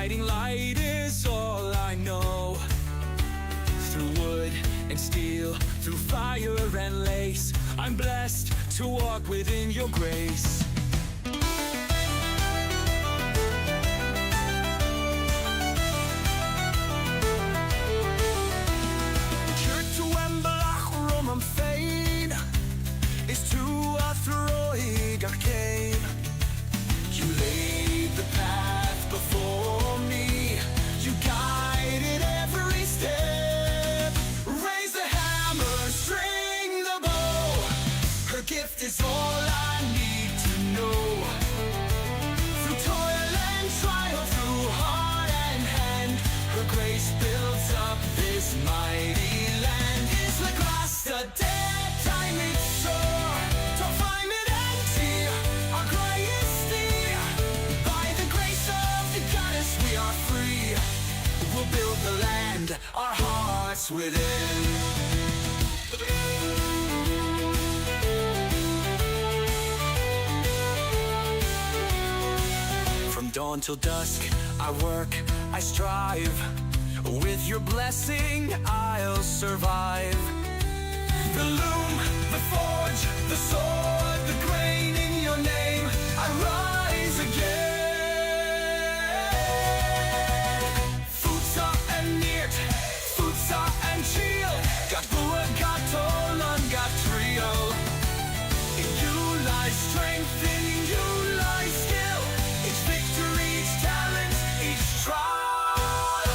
guiding light is all I know. Through wood and steel, through fire and lace, I'm blessed to walk within your grace. Is to a throig arcane. You laid the path before me, you guided every step. Raise the hammer, string the bow, her gift is all I need to know. Through toil and trial, through heart and hand, her grace builds up this mighty land. Is the grass the dead time it's so? We'll build the land, our hearts within. From dawn till dusk, I work, I strive. With your blessing, I'll survive. The loom, the forge, the sword, the grain in your name, I rise again. And shield, got bua, got tolan, got trio. In you lies strength, in you lies skill. Each victory, each talent, each trial.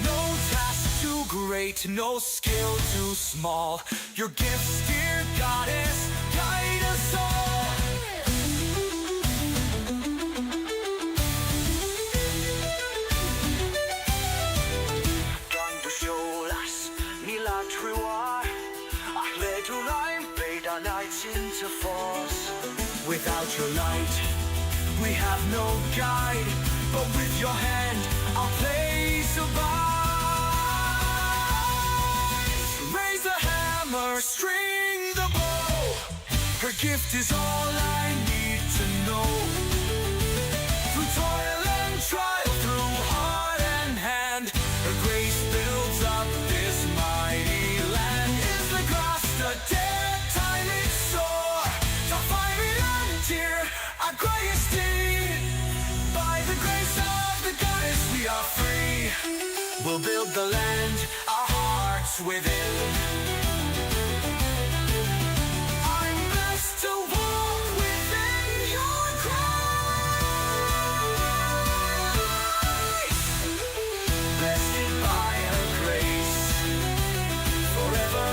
No task too great, no skill too small. Your gifts, dear goddess, guide us all. Into force. Without your light, we have no guide, but with your hand, our place abides. Raise the hammer, string the bow, her gift is all I need to know. Through toil and trial, through heart and hand, her grace builds up this mighty land. Is the grass the dead time it's sore? To find it until our greatest deed. By the grace of the goddess we are free. We'll build the land, our hearts within. I'm blessed to walk within your grace. Blessed by her grace, forever.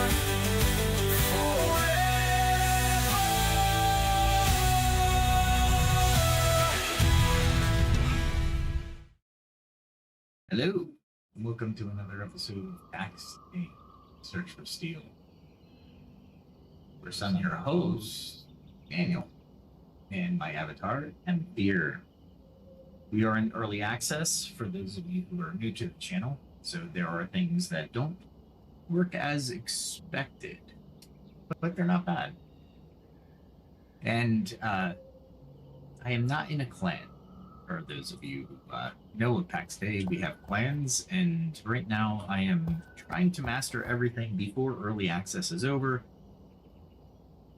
Hello, and welcome to another episode of Pax Dei, Search for Steel. First, I'm your host, Daniel, and my avatar, Fear. We are in early access for those of you who are new to the channel, so there are things that don't work as expected, but they're not bad. And I am not in a clan. For those of you who know of Pax Dei, we have clans, and right now I am trying to master everything before early access is over.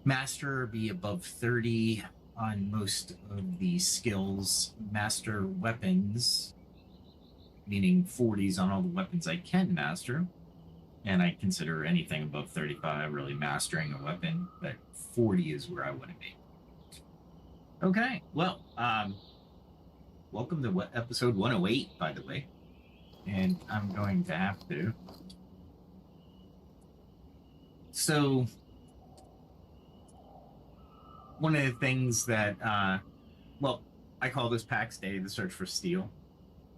Master, be above 30 on most of the skills. Master weapons, meaning 40s on all the weapons I can master. And I consider anything above 35 really mastering a weapon, but 40 is where I want to be. Okay, well, welcome to episode 108, by the way. And I'm going to have to. So, one of the things that, well, I call this Pax Dei, the search for steel.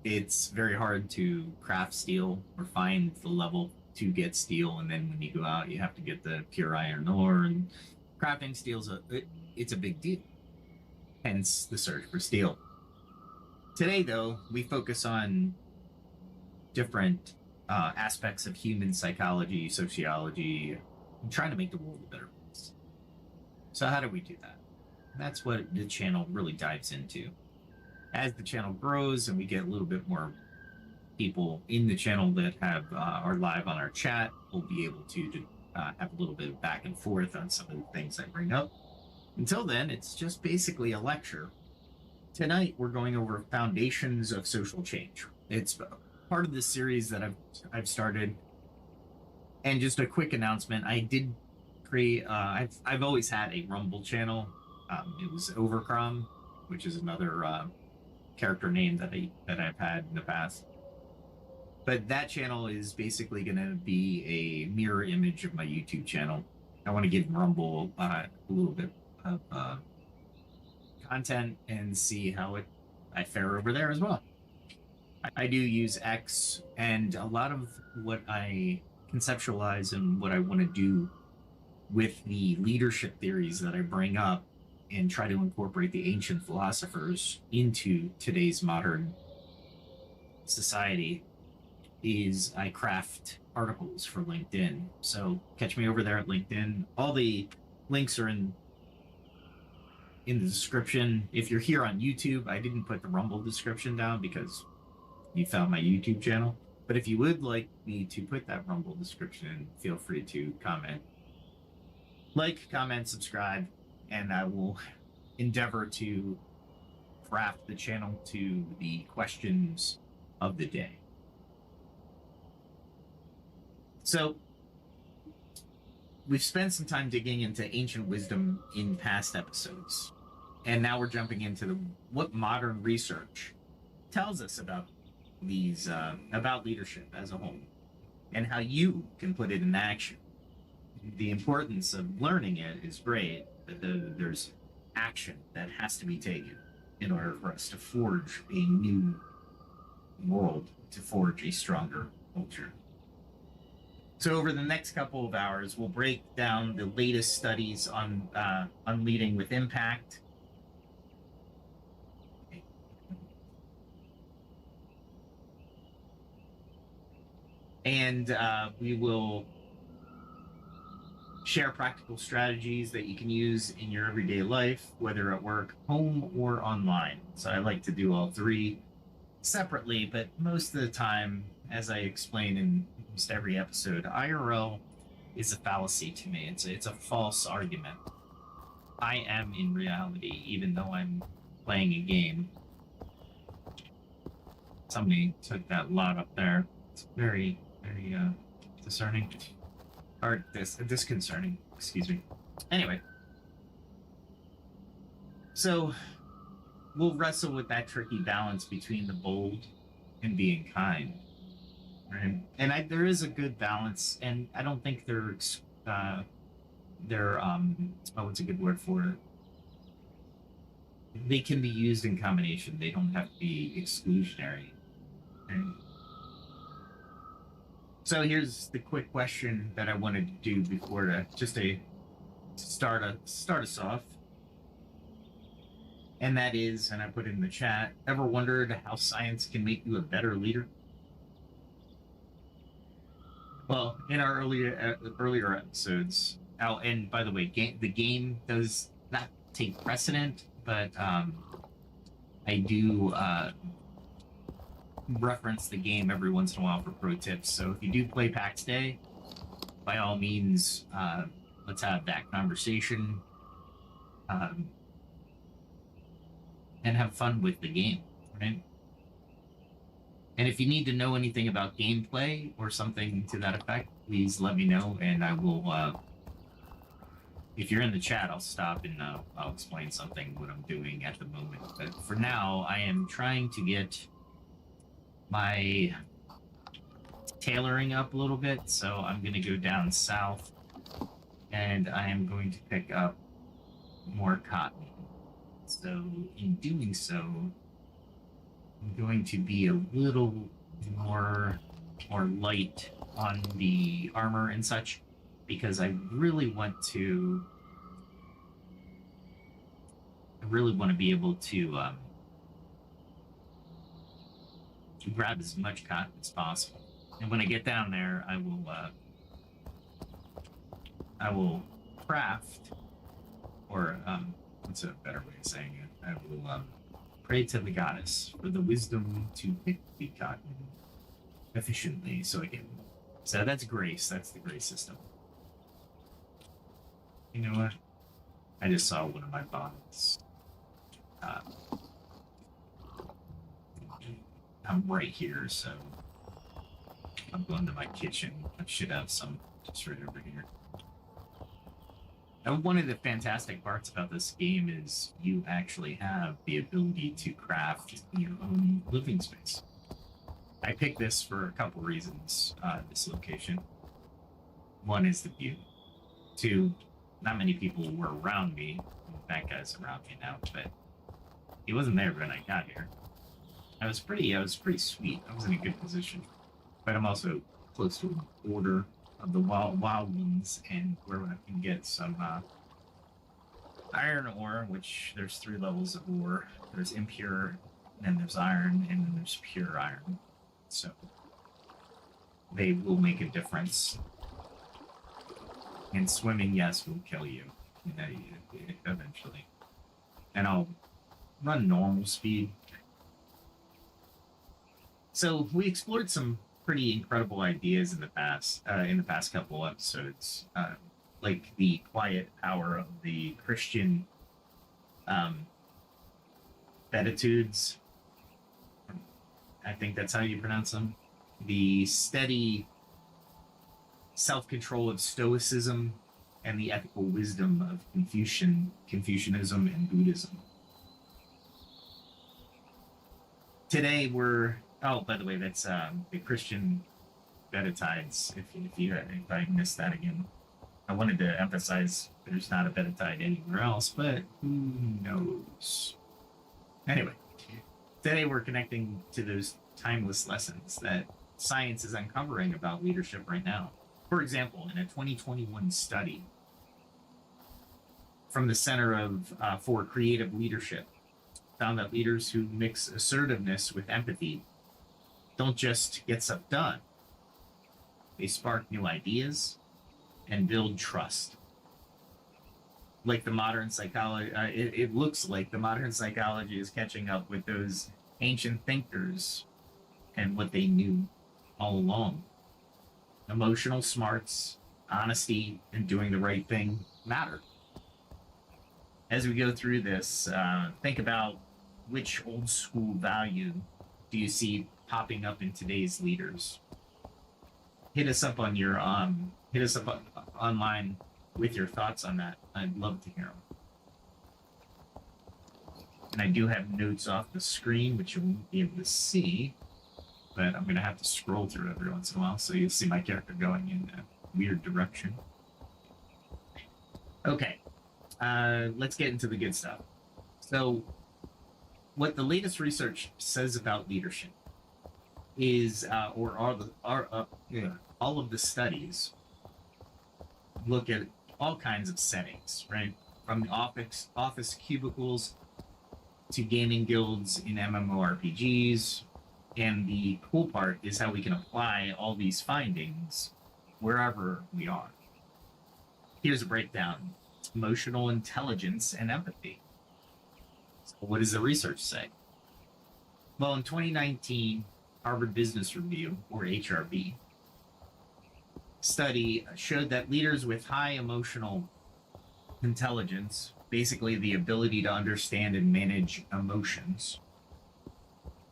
It's very hard to craft steel or find the level to get steel, and then when you go out, you have to get the pure iron ore, and crafting steel's it's a big deal. Hence the search for steel. Today, though, we focus on different aspects of human psychology, sociology, and trying to make the world a better place. So how do we do that? That's what the channel really dives into. As the channel grows and we get a little bit more people in the channel that have are live on our chat, we'll be able to have a little bit of back and forth on some of the things I bring up. Until then, it's just basically a lecture. Tonight, we're going over foundations of social change. It's part of this series that I've started. And just a quick announcement: I did create. I've always had a Rumble channel. It was Overcrom, which is another character name that I've had in the past. But that channel is basically going to be a mirror image of my YouTube channel. I want to give Rumble a little bit of content and see how I fare over there as well. I do use X, and a lot of what I conceptualize and what I want to do with the leadership theories that I bring up and try to incorporate the ancient philosophers into today's modern society is I craft articles for LinkedIn. So catch me over there at LinkedIn. All the links are in the description. If you're here on YouTube, I didn't put the Rumble description down because you found my YouTube channel. But if you would like me to put that Rumble description, feel free to comment. Like, comment, subscribe, and I will endeavor to craft the channel to the questions of the day. So, we've spent some time digging into ancient wisdom in past episodes. And now we're jumping into what modern research tells us about these, about leadership as a whole, and how you can put it in action. The importance of learning it is great, but there's action that has to be taken in order for us to forge a new world, to forge a stronger culture. So over the next couple of hours, we'll break down the latest studies on leading with impact. And we will share practical strategies that you can use in your everyday life, whether at work, home, or online. So I like to do all three separately, but most of the time, as I explain in almost every episode, IRL is a fallacy to me. It's a false argument. I am in reality, even though I'm playing a game. Somebody took that lot up there. It's very, very discerning. Or disconcerting, excuse me. Anyway. So, we'll wrestle with that tricky balance between the bold and being kind. Right? And there is a good balance, and I don't think what's a good word for it? They can be used in combination. They don't have to be exclusionary. Right? So here's the quick question that I wanted to do before to start us off. And that is, and I put it in the chat, ever wondered how science can make you a better leader? Well, in our earlier episodes, and by the way, the game does not take precedent, but I do reference the game every once in a while for pro tips. So if you do play Pax Dei, by all means, let's have that conversation and have fun with the game, right? And if you need to know anything about gameplay or something to that effect, please let me know, and I will, if you're in the chat, I'll stop and I'll explain something, what I'm doing at the moment. But for now, I am trying to get my tailoring up a little bit, so I'm going to go down south, and I am going to pick up more cotton. So in doing so, I'm going to be a little more light on the armor and such, because I really want to be able to grab as much cotton as possible. And when I get down there, I will craft, or what's a better way of saying it? I will pray to the goddess for the wisdom to pick the cotton efficiently, so I can. So that's grace. That's the grace system. You know what? I just saw one of my bonds. I'm right here, so I'm going to my kitchen. I should have some just right over here. One of the fantastic parts about this game is you actually have the ability to craft your own living space. I picked this for a couple reasons, this location. One is the view. Two, not many people were around me. That guy's around me now, but he wasn't there when I got here. I was pretty sweet. I was in a good position. But I'm also close to the border of the wild ones, and where I can get some iron ore, which there's 3 levels of ore. There's impure, and then there's iron, and then there's pure iron. So they will make a difference. And swimming, yes, will kill you eventually. And I'll run normal speed. So we explored some pretty incredible ideas in the past couple episodes, like the quiet power of the Christian beatitudes. I think that's how you pronounce them. The steady self-control of Stoicism and the ethical wisdom of Confucianism and Buddhism. Today we're by the way, that's the Christian Beatitudes. If I missed that again, I wanted to emphasize there's not a Beatitude anywhere else, but who knows? Anyway, today we're connecting to those timeless lessons that science is uncovering about leadership right now. For example, in a 2021 study from the Center for Creative Leadership, found that leaders who mix assertiveness with empathy don't just get stuff done. They spark new ideas and build trust. Like the modern psychology, it looks like the modern psychology is catching up with those ancient thinkers and what they knew all along. Emotional smarts, honesty, and doing the right thing matter. As we go through this, think about which old school value do you see popping up in today's leaders. Hit us up on your online with your thoughts on that. I'd love to hear them. And I do have notes off the screen, which you won't be able to see, but I'm going to have to scroll through every once in a while, so you'll see my character going in a weird direction. Okay, let's get into the good stuff. So, what the latest research says about leadership is, all of the studies look at all kinds of settings, right? From the office cubicles to gaming guilds in MMORPGs. And the cool part is how we can apply all these findings wherever we are. Here's a breakdown: emotional intelligence and empathy. So what does the research say? Well, in 2019, Harvard Business Review, or HRB, study showed that leaders with high emotional intelligence, basically the ability to understand and manage emotions,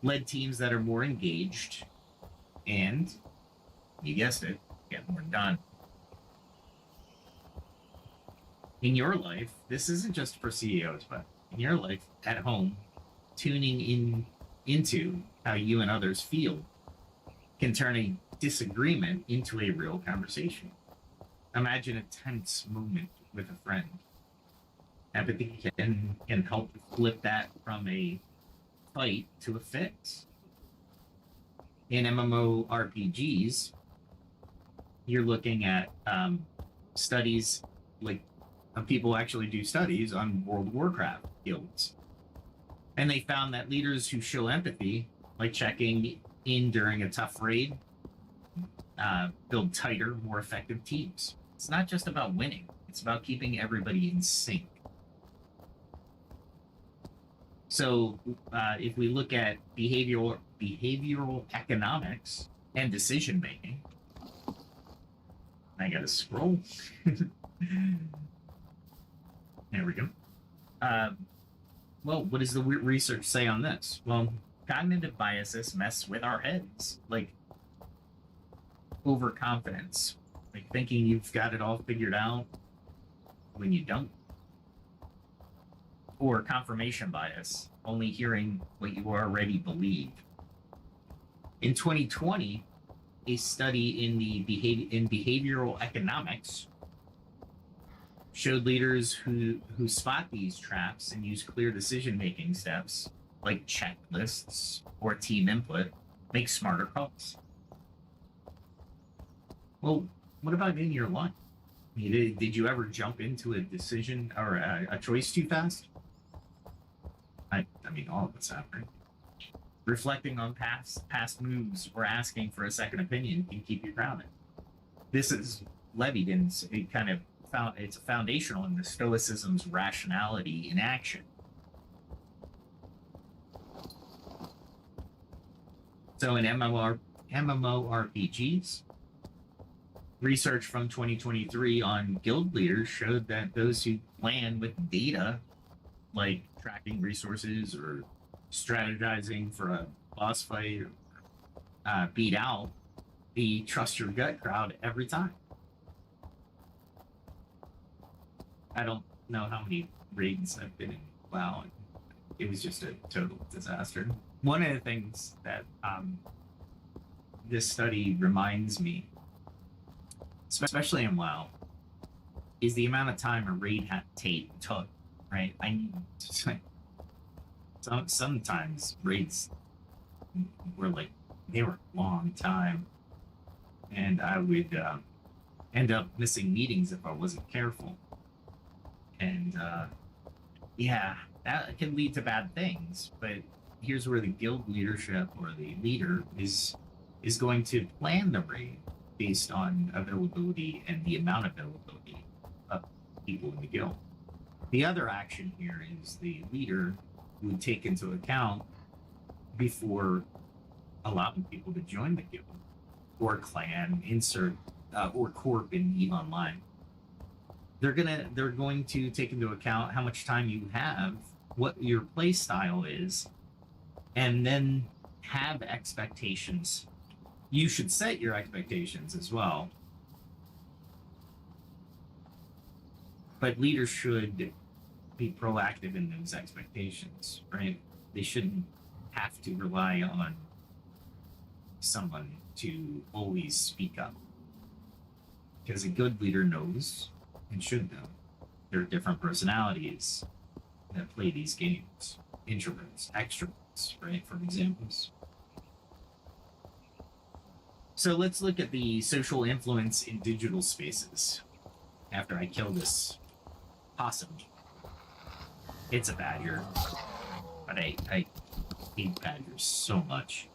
led teams that are more engaged and, you guessed it, get more done. In your life, this isn't just for CEOs, but in your life at home, tuning into how you and others feel can turn a disagreement into a real conversation. Imagine a tense moment with a friend. Empathy can help flip that from a fight to a fix. In MMORPGs, you're looking at studies, like people actually do studies on World of Warcraft guilds. And they found that leaders who show empathy, like checking in during a tough raid, build tighter, more effective teams. It's not just about winning. It's about keeping everybody in sync. So if we look at behavioral economics and decision making, I gotta scroll. There we go. Well, what does the research say on this? Well, cognitive biases mess with our heads, like overconfidence, like thinking you've got it all figured out when you don't, or confirmation bias, only hearing what you already believe. In 2020, a study in behavioral economics showed leaders who spot these traps and use clear decision-making steps like checklists or team input make smarter calls. Well, what about in your life? Did you ever jump into a decision or a choice too fast? I mean, all of us have, right? Reflecting on past moves or asking for a second opinion can keep you grounded. This is levied in a kind of it's foundational in the Stoicism's rationality in action. So in MMORPGs, research from 2023 on guild leaders showed that those who plan with data, like tracking resources or strategizing for a boss fight, beat out the trust your gut crowd every time. I don't know how many raids I've been in. Wow, it was just a total disaster. One of the things that this study reminds me, especially in WoW, is the amount of time a raid took. Right? I need sometimes raids were they were a long time, and I would end up missing meetings if I wasn't careful. And yeah, that can lead to bad things. But here's where the guild leadership or the leader is going to plan the raid based on availability and the amount of availability of people in the guild. The other action here is the leader would take into account before allowing people to join the guild or clan, or corp in EVE Online. They're going to take into account how much time you have, what your play style is, and then have expectations. You should set your expectations as well. But leaders should be proactive in those expectations, right? They shouldn't have to rely on someone to always speak up. Because a good leader knows and should know there are different personalities that play these games. Introverts, extroverts, right? For examples. So let's look at the social influence in digital spaces. After I kill this possum. It's a badger. But I hate badgers so much.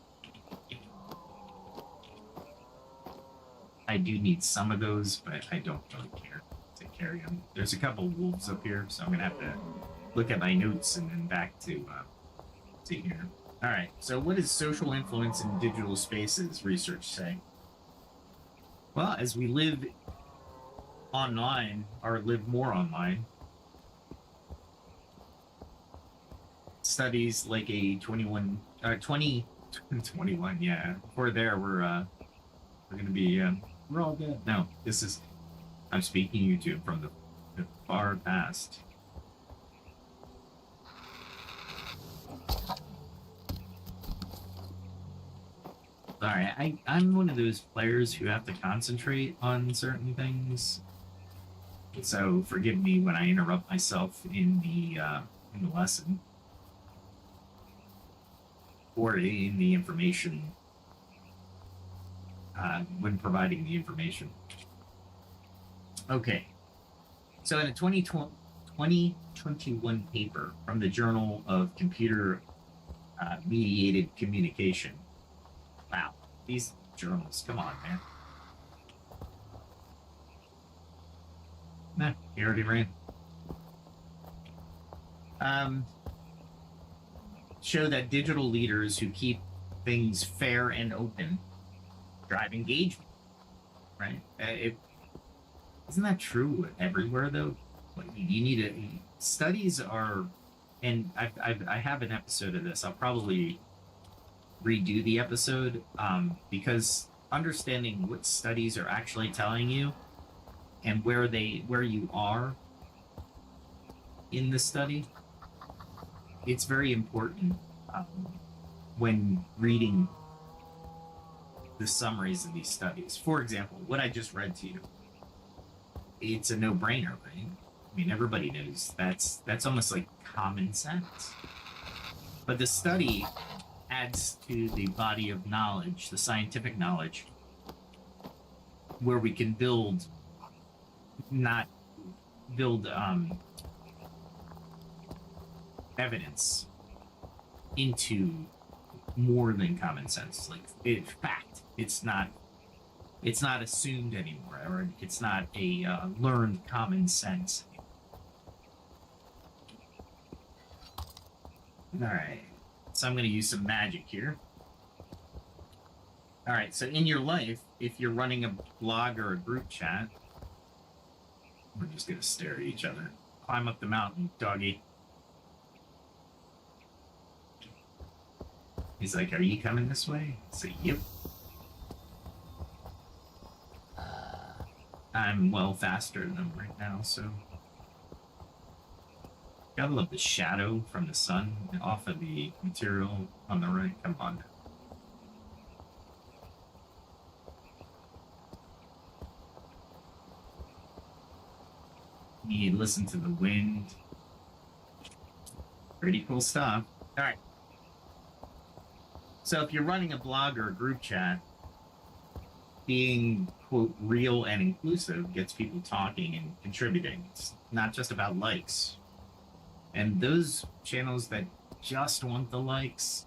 I do need some of those, but I don't really care to carry them. There's a couple wolves up here, so I'm gonna have to look at my notes and then back to here. All right. So, what does social influence in digital spaces research say? Well, as we live online or live more online, studies like a 2021, yeah, we're there. We're gonna be we're all dead. No, this is I'm speaking YouTube from the far past. Sorry, I'm one of those players who have to concentrate on certain things. So forgive me when I interrupt myself in the lesson or in the information when providing the information. Okay, so in a 2021 paper from the Journal of Computer Mediated Communication. Wow, these journals, come on, man. Nah, he already ran. show that digital leaders who keep things fair and open drive engagement, right? Isn't that true everywhere though? Like, you need to studies are, and I have an episode of this. I'll probably redo the episode because understanding what studies are actually telling you and where you are in the study, it's very important when reading the summaries of these studies. For example, what I just read to you, it's a no-brainer, right? I mean, everybody knows that's almost like common sense. But the study adds to the body of knowledge, the scientific knowledge, where we can build evidence into more than common sense. Like, it's fact. It's not assumed anymore, or it's not a learned common sense. All right, so I'm going to use some magic here. All right, so in your life, if you're running a blog or a group chat, we're just going to stare at each other. Climb up the mountain, doggy. He's like, are you coming this way? I say, yep. I'm well faster than him right now, so... Gotta love the shadow from the sun off of the material on the right. Come on. You listen to the wind. Pretty cool stuff. All right. So if you're running a blog or a group chat, being, quote, real and inclusive gets people talking and contributing. It's not just about likes. And those channels that just want the likes,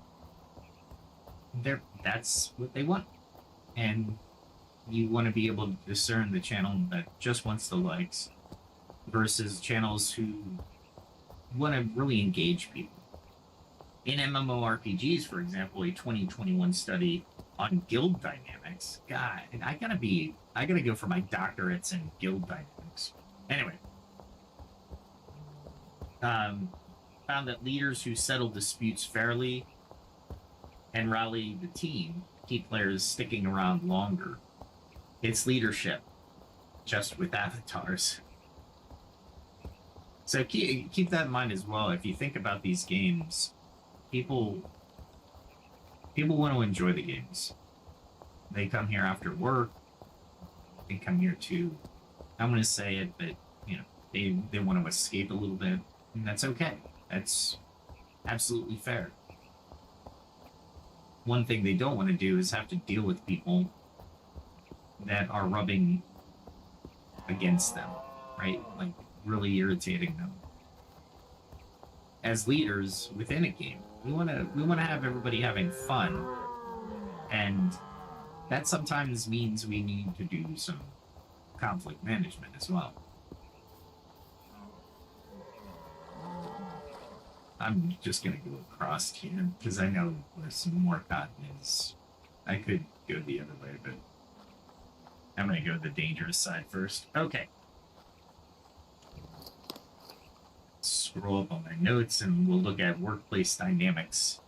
that's what they want. And you want to be able to discern the channel that just wants the likes versus channels who want to really engage people. In MMORPGs, for example, a 2021 study on guild dynamics. God, I gotta go for my doctorates in guild dynamics. Anyway. Found that leaders who settle disputes fairly and rally the team keep players sticking around longer. It's leadership, just with avatars. So keep that in mind as well. If you think about these games, people want to enjoy the games. They come here after work. They come here to, I'm going to say it, but they want to escape a little bit. And that's okay. That's absolutely fair. One thing they don't want to do is have to deal with people that are rubbing against them, right? Like, really irritating them. As leaders within a game, we want to have everybody having fun, and that sometimes means we need to do some conflict management as well. I'm just going to go across here because I know where some more cotton is. I could go the other way, but I'm going to go the dangerous side first. Okay. Scroll up on my notes and we'll look at workplace dynamics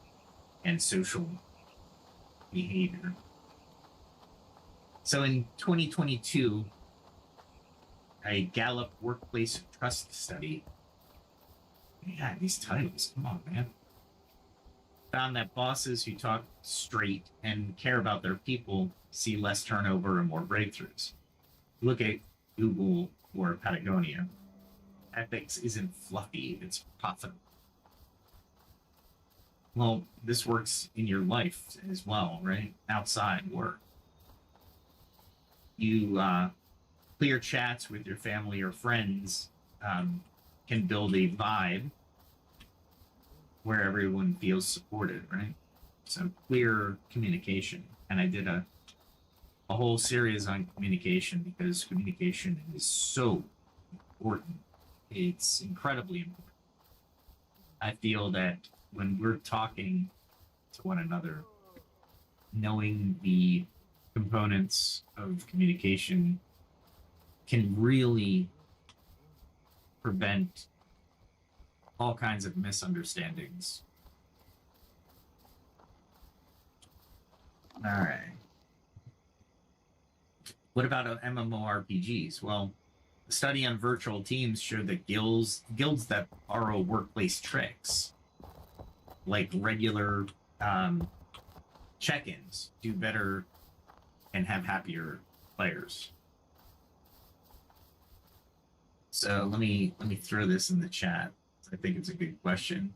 and social behavior. So in 2022, a Gallup workplace trust study. Yeah, these titles, come on, man. Found that bosses who talk straight and care about their people see less turnover and more breakthroughs. Look at Google or Patagonia. Ethics isn't fluffy, it's profitable. Well, this works in your life as well, right? Outside work. You clear chats with your family or friends can build a vibe where everyone feels supported, right? So clear communication. And I did a whole series on communication because communication is so important. It's incredibly important. I feel that when we're talking to one another, knowing the components of communication can really prevent all kinds of misunderstandings. All right. What about MMORPGs? Well, a study on virtual teams showed that guilds that borrow workplace tricks, like regular check-ins, do better and have happier players. So let me throw this in the chat. I think it's a good question.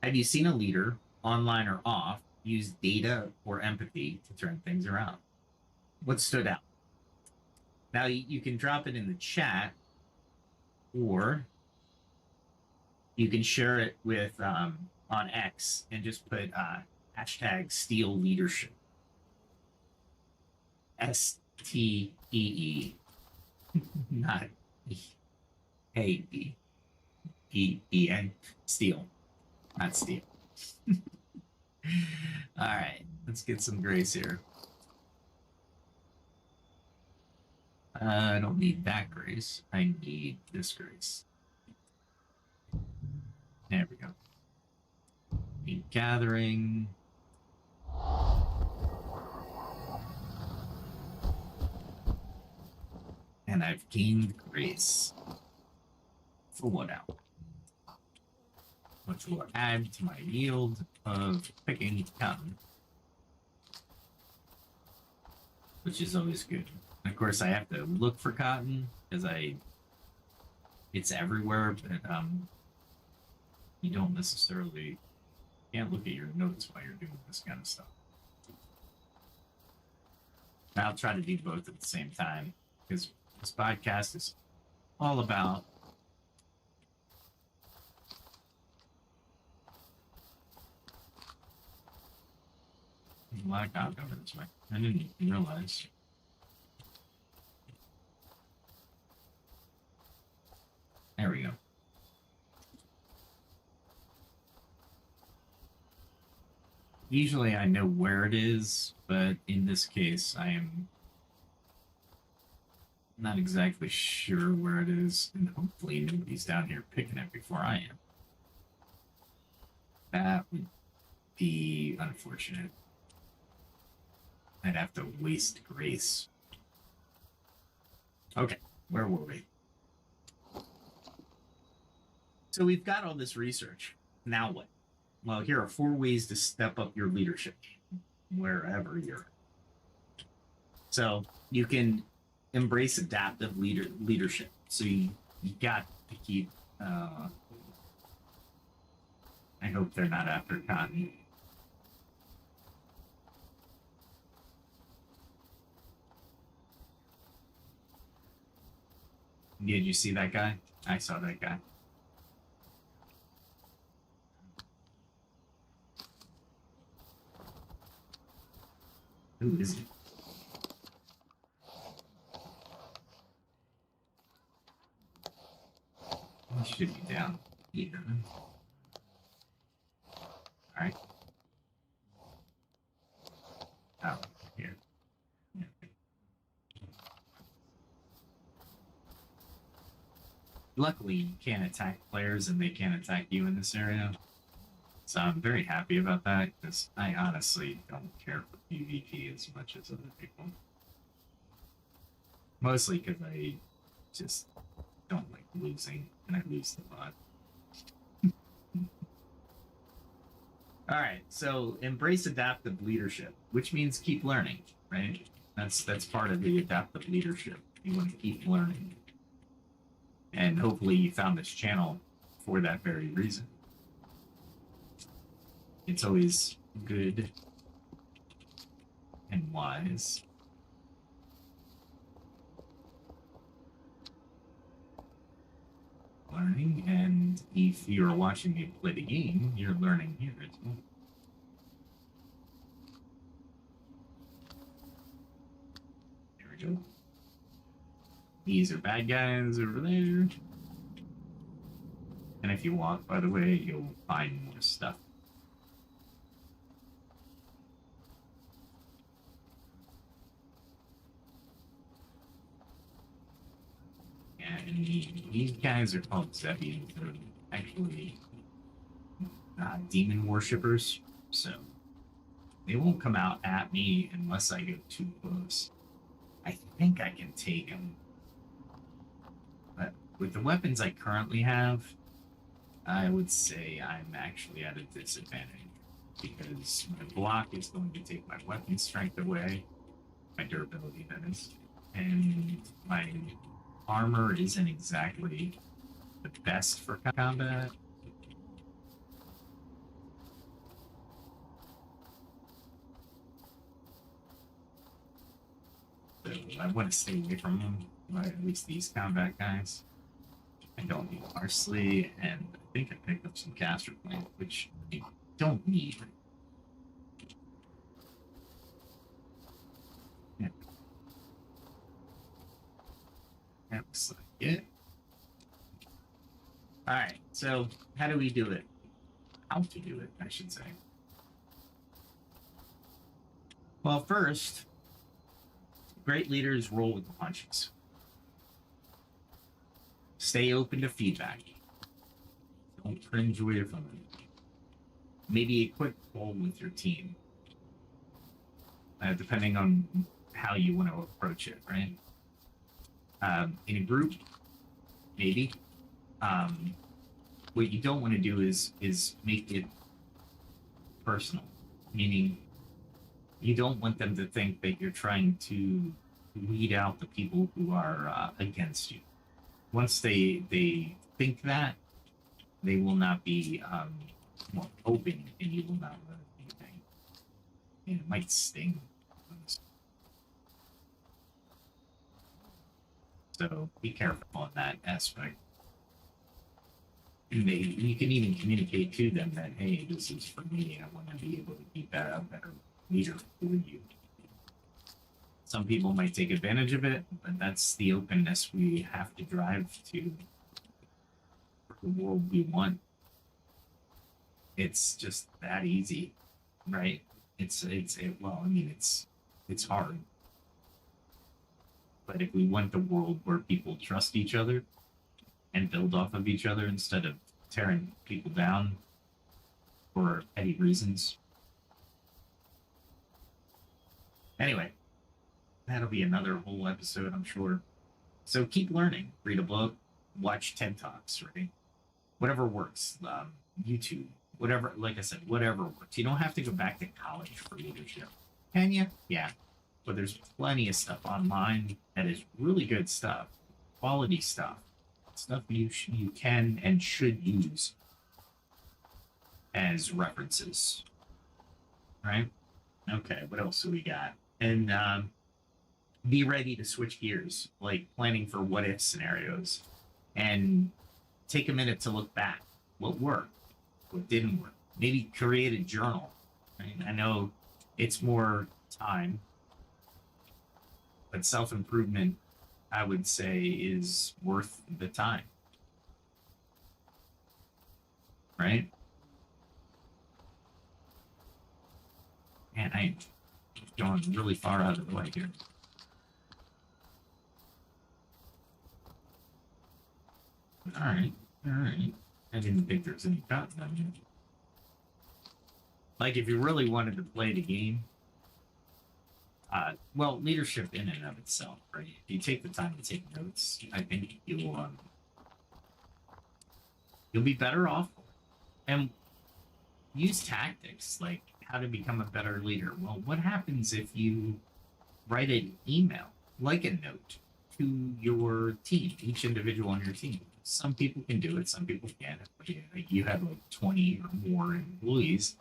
Have you seen a leader, online or off, use data or empathy to turn things around? What stood out? Now you can drop it in the chat, or you can share it with on X and just put hashtag steal leadership. STEE, not EEN, steal, not steal. All right, let's get some grace here. I don't need that grace. I need this grace. There we go. Need gathering. And I've gained grace. For what now? Which will add to my yield of picking cotton. Which is always good. And of course, I have to look for cotton because it's everywhere, but you don't necessarily can't look at your notes while you're doing this kind of stuff. I'll try to do both at the same time because this podcast is all about a lot of cotton over this way. I didn't realize. There we go. Usually I know where it is, but in this case I am not exactly sure where it is, and hopefully nobody's down here picking it before I am. That would be unfortunate. I'd have to waste grace. Okay, where were we? So we've got all this research. Now what? Well, here are 4 ways to step up your leadership wherever you're. So you can embrace adaptive leadership. So you got to keep. I hope they're not after cotton. Did you see that guy? I saw that guy. Who is he? He should be down here. Alright. Oh, here. Yeah. Luckily, you can't attack players and they can't attack you in this area. So I'm very happy about that because I honestly don't care for PvP as much as other people. Mostly because I just don't like losing and I lose the bot. Alright, so embrace adaptive leadership, which means keep learning, right? That's part of the adaptive leadership. You want to keep learning. And hopefully you found this channel for that very reason. It's always good and wise. Learning, and if you're watching me play the game, you're learning here as well. There we go. These are bad guys over there. And if you walk, by the way, you'll find more stuff. And these guys are called Zebians. They're actually demon worshippers, so they won't come out at me unless I go too close. I think I can take them, but with the weapons I currently have, I would say I'm actually at a disadvantage because my block is going to take my weapon strength away, my durability, that is, and my armor isn't exactly the best for combat. So I want to stay away from them, or at least these combat guys. I don't need parsley, and I think I picked up some caster plant, which I don't need. Yeah. That looks like it. Alright, so how do we do it? How to do it, I should say. Well, first, great leaders roll with the punches. Stay open to feedback. Don't cringe away from it. Maybe a quick poll with your team, depending on how you want to approach it, right? In a group, maybe. What you don't want to do is make it personal, meaning you don't want them to think that you're trying to weed out the people who are against you. Once they think that, they will not be more open, and you will not learn anything. And it might sting. So be careful on that aspect. And you can even communicate to them that, hey, this is for me. I want to be able to be a better leader for you. Some people might take advantage of it, but that's the openness we have to drive to the world we want. It's just that easy, right? It's hard. But if we want the world where people trust each other and build off of each other instead of tearing people down for petty reasons. Anyway, that'll be another whole episode, I'm sure. So keep learning. Read a book, watch TED Talks, right? Whatever works. YouTube, whatever, like I said, whatever works. You don't have to go back to college for leadership. Can you? Yeah. But there's plenty of stuff online that is really good stuff, quality stuff you can and should use as references. Right? Okay, what else do we got? And be ready to switch gears, like planning for what if scenarios, and take a minute to look back. What worked? What didn't work? Maybe create a journal. Right? I know it's more time, but self-improvement, I would say, is worth the time. Right? And I'm going really far out of the way here. All right. I didn't think there was any cuts on here. Like, if you really wanted to play the game, well, leadership in and of itself, right? If you take the time to take notes, I think you'll be better off. And use tactics like how to become a better leader. Well, what happens if you write an email, like a note, to your team, each individual on your team? Some people can do it, some people can't. If you have like 20 or more employees,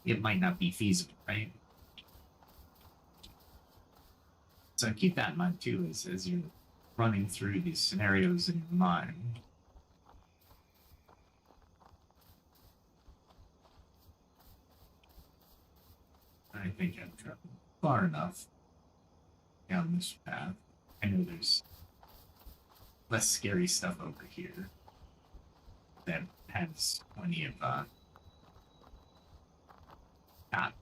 it might not be feasible, right? So keep that in mind too, as you're running through these scenarios in your mind. I think I've traveled far enough down this path. I know there's less scary stuff over here. that has plenty of cotton.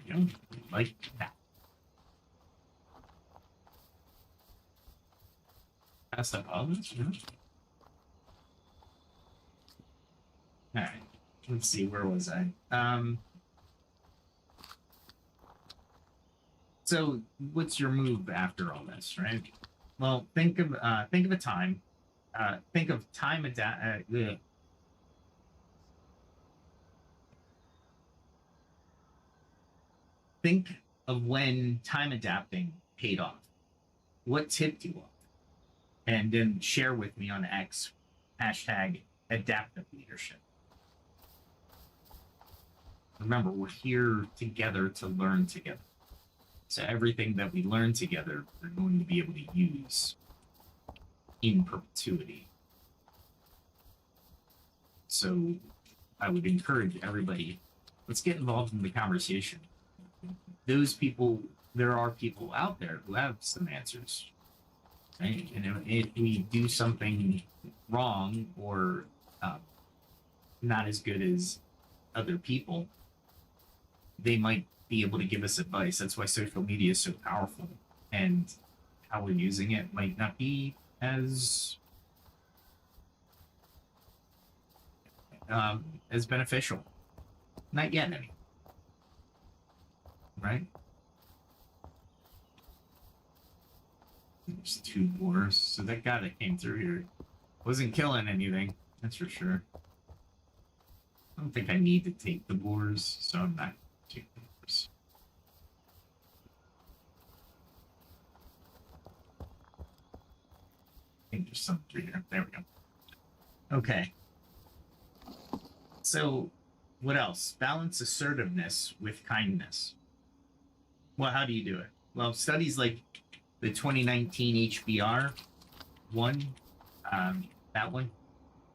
You know, like that. Pass that others, you know? All right. Let's see, where was I? So what's your move after all this, right? Well, think of a time. Think of time think of when time adapting paid off. What tipped you off? And then share with me on X hashtag adaptive leadership. Remember, we're here together to learn together. So everything that we learn together, we're going to be able to use in perpetuity. So I would encourage everybody, let's get involved in the conversation. Those people, there are people out there who have some answers, right? And if we do something wrong or not as good as other people, they might be able to give us advice. That's why social media is so powerful, and how we're using it might not be as beneficial. Not yet, anyway. Right? There's 2 boars. So that guy that came through here wasn't killing anything. That's for sure. I don't think I need to take the boars, so I'm not taking the boars. I think there's some through here. There we go. Okay. So, what else? Balance assertiveness with kindness. Well, how do you do it? Well, studies like the 2019 HBR one, that one,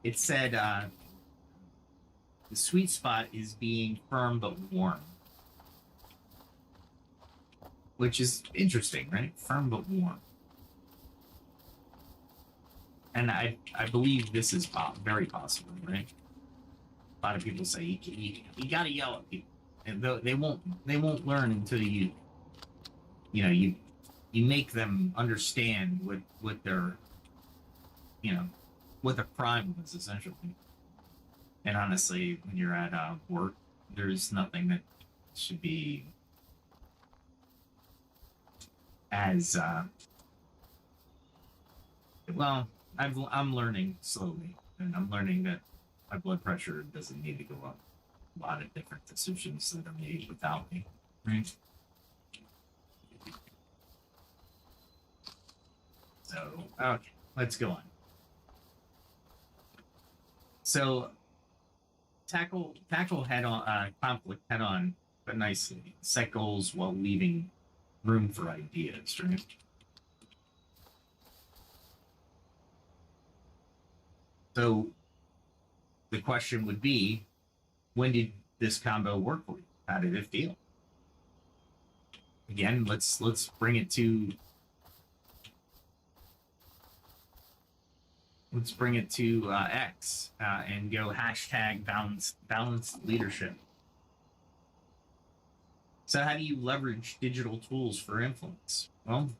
it said the sweet spot is being firm but warm, which is interesting, right? Firm but warm. And I believe this is very possible, right? A lot of people say you gotta yell at people, and they won't learn until you make them understand what their what the crime was essentially. And honestly, when you're at work, there's nothing that should be as well. I'm learning slowly, and I'm learning that my blood pressure doesn't need to go up. A lot of different decisions that are made without me, right? So, okay, let's go on. So, tackle head on conflict head on, but nicely. Set goals while leaving room for ideas, right? So, the question would be, when did this combo work for you? How did it feel? Again, let's bring it to X and go hashtag balanced leadership. So how do you leverage digital tools for influence? Well,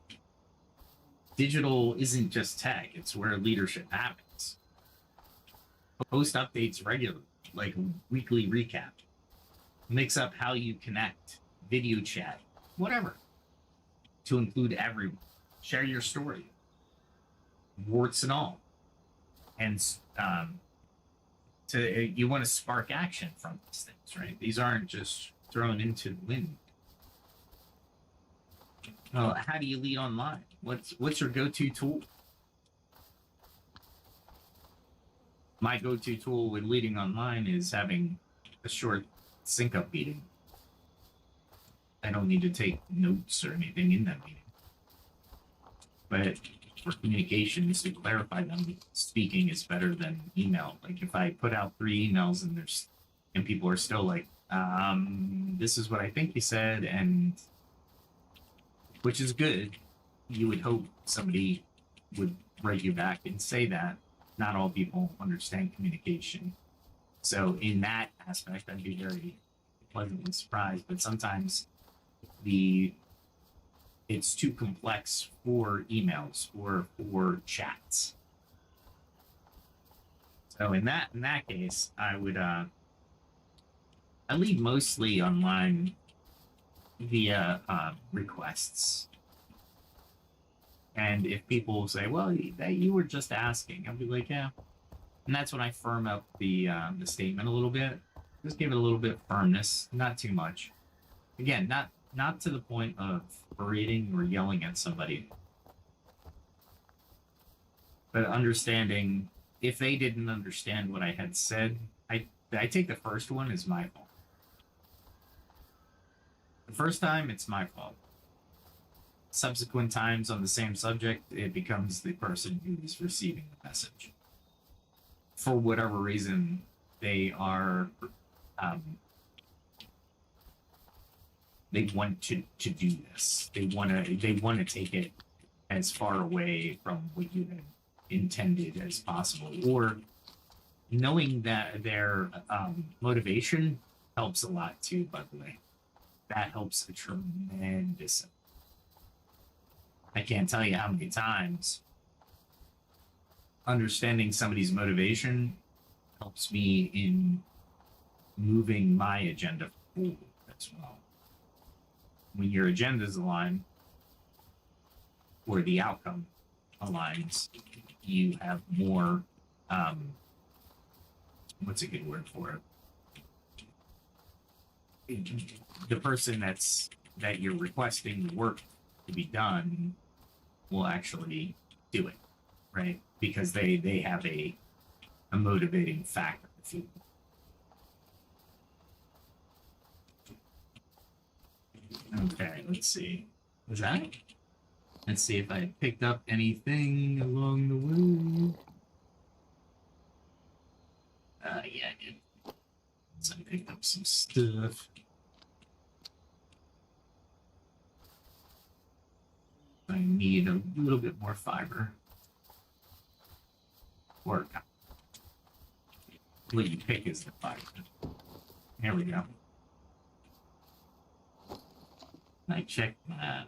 digital isn't just tech, it's where leadership happens. Post updates regularly, like weekly recap. Mix up how you connect, video chat, whatever, to include everyone. Share your story, warts and all. And you want to spark action from these things, right? These aren't just thrown into the wind. How do you lead online? What's your go-to tool? My go-to tool with leading online is having a short sync-up meeting. I don't need to take notes or anything in that meeting. But for communications, to clarify them, speaking is better than email. Like if I put out 3 emails and people are still like, this is what I think you said, and which is good. You would hope somebody would write you back and say that not all people understand communication. So in that aspect, I'd be very pleasantly surprised. But sometimes it's too complex for emails or for chats. So in that case, I would I leave mostly online via requests. And if people say, "Well, that you were just asking," I'll be like, "Yeah," and that's when I firm up the statement a little bit. Just give it a little bit of firmness, not too much. Again, not to the point of berating or yelling at somebody, but understanding if they didn't understand what I had said. I take the first one as my fault. The first time, it's my fault. Subsequent times on the same subject, it becomes the person who is receiving the message. For whatever reason, they are, they want to do this. They want to take it as far away from what you had intended as possible, or knowing that their motivation helps a lot too. By the way, that helps a tremendous. I can't tell you how many times understanding somebody's motivation helps me in moving my agenda forward as well. When your agendas align, or the outcome aligns, you have more, what's a good word for it? The person that you're requesting the work to be done will actually do it, right? Because they have a motivating factor. Okay, let's see. Was that it? Let's see if I picked up anything along the way. Yeah, I did. So I picked up some stuff. I need a little bit more fiber. Or what you pick is the fiber. There we go. I check that.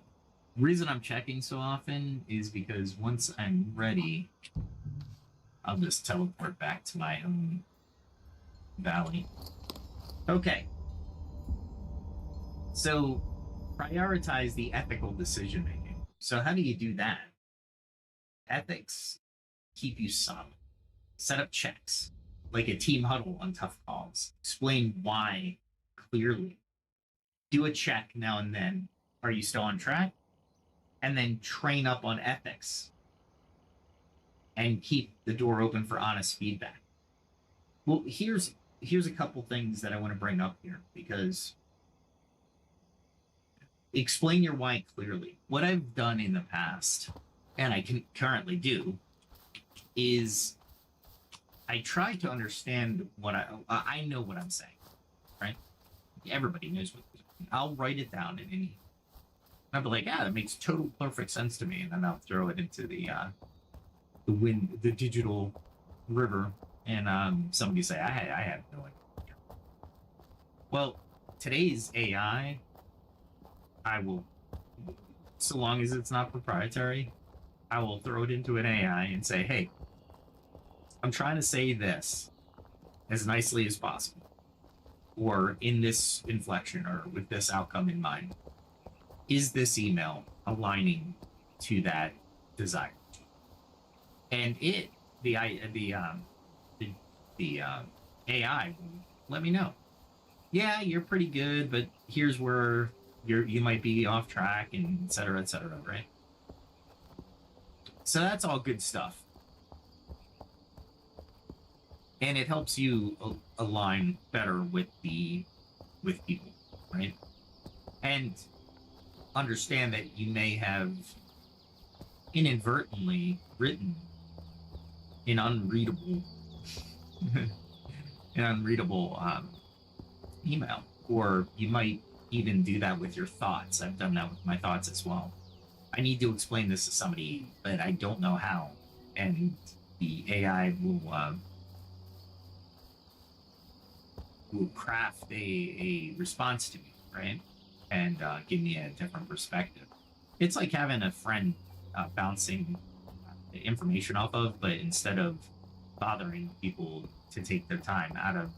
The reason I'm checking so often is because once I'm ready, I'll just teleport back to my own valley. Okay. So prioritize the ethical decision making. So how do you do that? Ethics keep you solid. Set up checks, like a team huddle on tough calls. Explain why clearly. Do a check now and then. Are you still on track? And then train up on ethics. And keep the door open for honest feedback. Well, here's a couple things that I want to bring up here, because explain your why clearly. What I've done in the past, and I can currently do, is I try to understand what I know what I'm saying, right? Everybody knows what I'll write it down in any. I'll be like, yeah, that makes total perfect sense to me, and then I'll throw it into the digital river, and somebody say, I have no idea. Well, today's AI, I will, so long as it's not proprietary, I will throw it into an AI and say, hey, I'm trying to say this as nicely as possible, or in this inflection, or with this outcome in mind. Is this email aligning to that desire? And the AI will let me know. Yeah, you're pretty good, but here's where you might be off track, and et cetera, right? So that's all good stuff. And it helps you align better with people, right? And understand that you may have inadvertently written an unreadable email, or you might even do that with your thoughts. I've done that with my thoughts as well. I need to explain this to somebody, but I don't know how. And the AI will craft a response to me, right? And give me a different perspective. It's like having a friend bouncing information off of, but instead of bothering people to take their time out of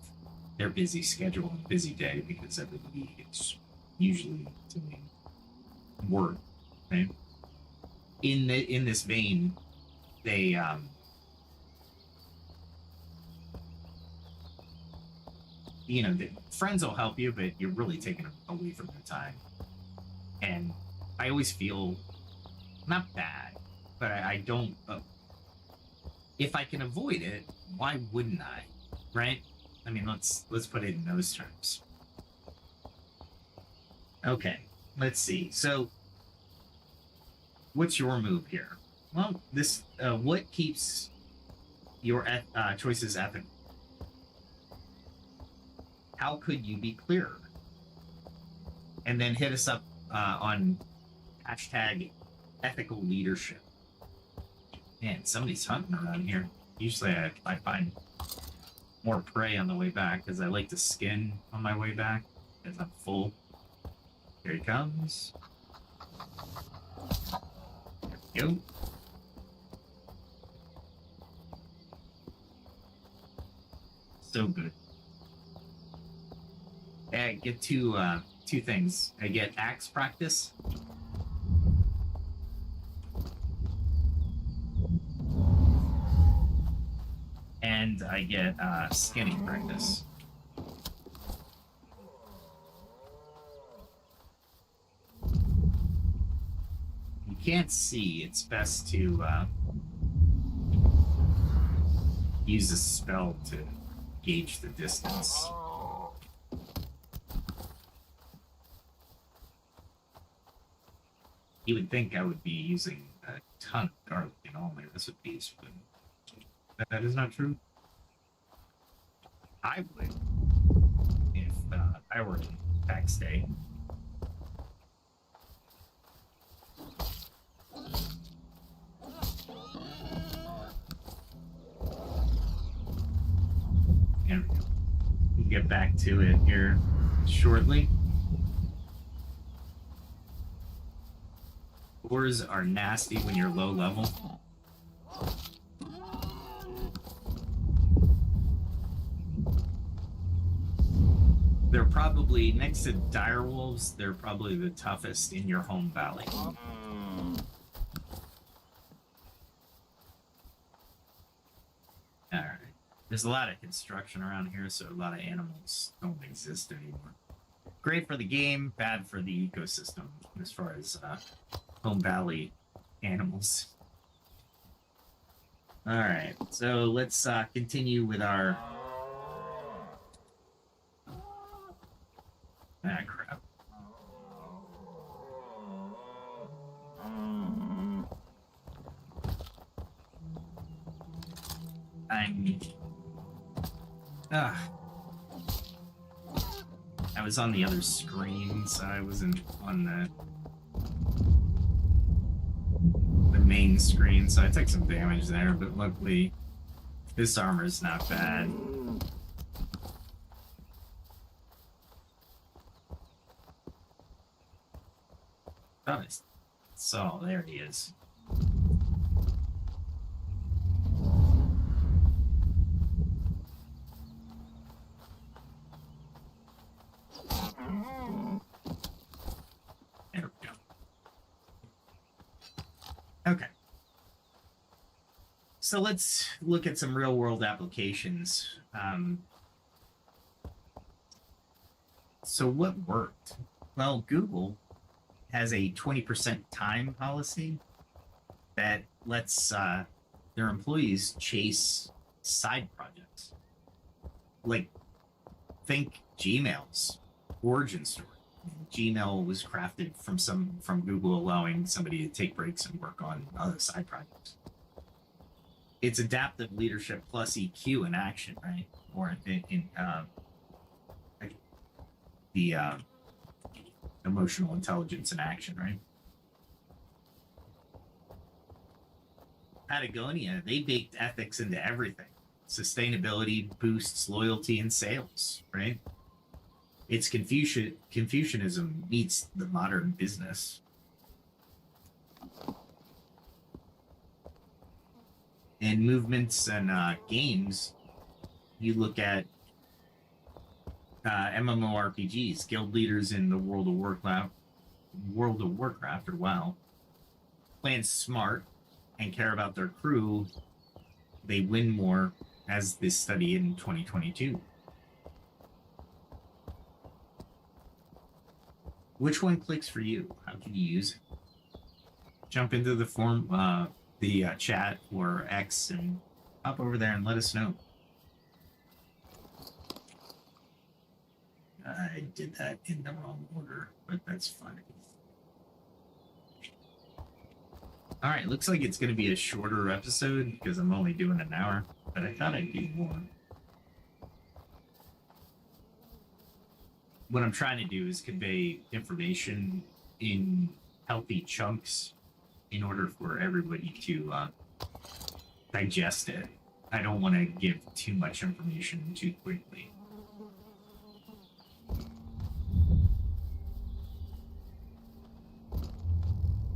their busy schedule and busy day, because everybody is usually doing work, right? In this vein, they the friends will help you, but you're really taking away from their time. And I always feel not bad, but I don't. If I can avoid it, why wouldn't I? Right? I mean, let's put it in those terms. Okay, let's see. So, what's your move here? Well, what keeps your choices ethical? How could you be clearer? And then hit us up on hashtag ethical leadership. Man, somebody's hunting around here. Usually I find more prey on the way back because I like to skin on my way back because I'm full. Here he comes. There we go. So good. I get two things. I get axe practice. And I get skinning practice. You can't see, it's best to use a spell to gauge the distance. You would think I would be using a ton of garlic in all my recipes, but that is not true. I would if I were in Pax Dei. And we'll get back to it here shortly. Ores are nasty when you're low level. They're probably, next to direwolves, they're probably the toughest in your home valley. Alright. There's a lot of construction around here, so a lot of animals don't exist anymore. Great for the game, bad for the ecosystem as far as home valley animals. Alright, so let's continue with our... Ah, crap. I was on the other screen, so I wasn't on the main screen, so I took some damage there, but luckily this armor's not bad. Thought I saw, there he is. There we go. Okay. So let's look at some real world applications. So what worked? Well, Google has a 20% time policy that lets their employees chase side projects. Like, think Gmail's origin story. Gmail was crafted from Google allowing somebody to take breaks and work on other side projects. It's adaptive leadership plus EQ in action, right? Or the emotional intelligence in action, right? Patagonia, they baked ethics into everything. Sustainability boosts loyalty and sales, right? It's Confucianism meets the modern business. In movements and games, you look at MMORPGs, guild leaders in the World of Warcraft or WoW, plan smart and care about their crew. They win more, as this study in 2022. Which one clicks for you? How can you use it? Jump into the chat or X and hop over there and let us know. I did that in the wrong order, but that's fine. All right, looks like it's going to be a shorter episode because I'm only doing an hour, but I thought I'd do more. What I'm trying to do is convey information in healthy chunks in order for everybody to digest it. I don't want to give too much information too quickly.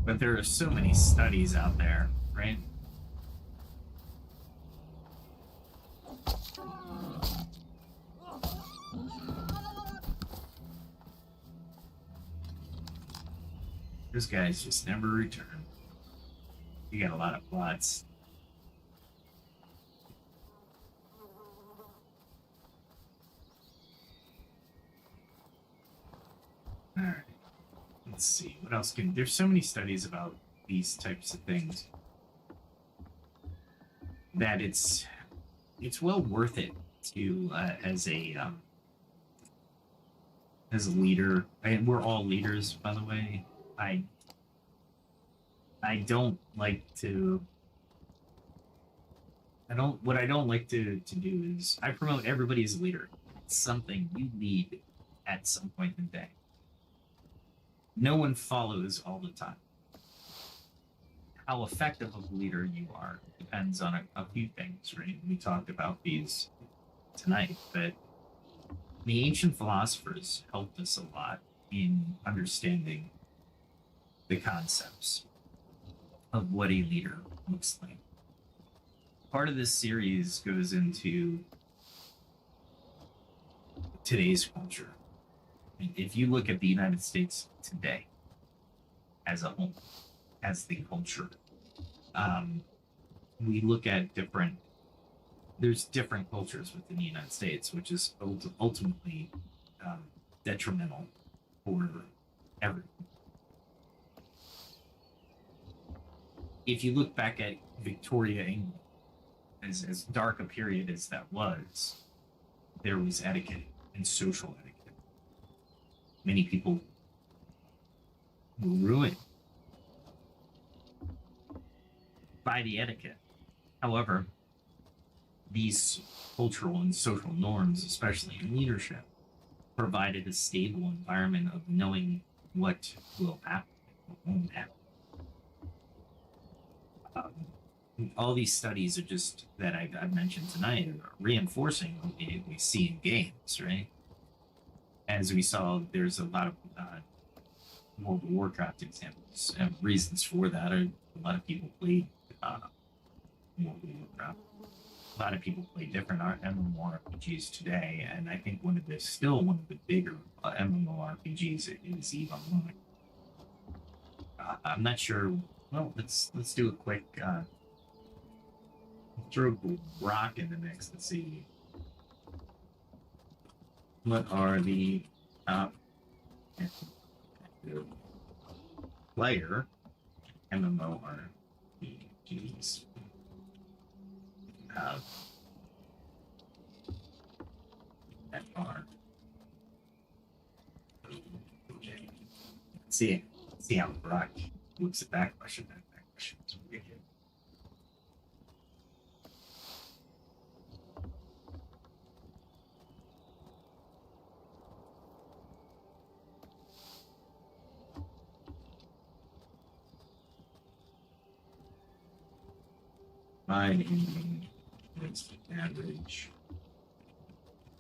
But there are so many studies out there, right? Those guys just never return. You got a lot of plots. All right. Let's see what else can. There's so many studies about these types of things that it's well worth it to as a leader. And we're all leaders, by the way. I don't like to. What I don't like to do is I promote everybody as a leader. It's something you lead at some point in the day. No one follows all the time. How effective of a leader you are depends on a few things, right? We talked about these tonight, but the ancient philosophers helped us a lot in understanding the concepts of what a leader looks like. Part of this series goes into today's culture. If you look at the United States today as a whole, as the culture, we look at there's different cultures within the United States, which is ultimately detrimental for everyone. If you look back at Victoria, England, as dark a period as that was, there was etiquette and social etiquette. Many people were ruined by the etiquette. However, these cultural and social norms, especially in leadership, provided a stable environment of knowing what will happen, what won't happen. All these studies are just that I've mentioned tonight are reinforcing what we see in games, right? As we saw, there's a lot of World of Warcraft examples, and reasons for that are a lot of people played World of Warcraft. A lot of people play different MMORPGs today, and I think one of the bigger MMORPGs is EVE Online. I'm not sure. Well, let's do a quick throw a rock in the mix and see what are the top player MMORPGs that are. See how Brock looks at that question. That question is weird. Mining is average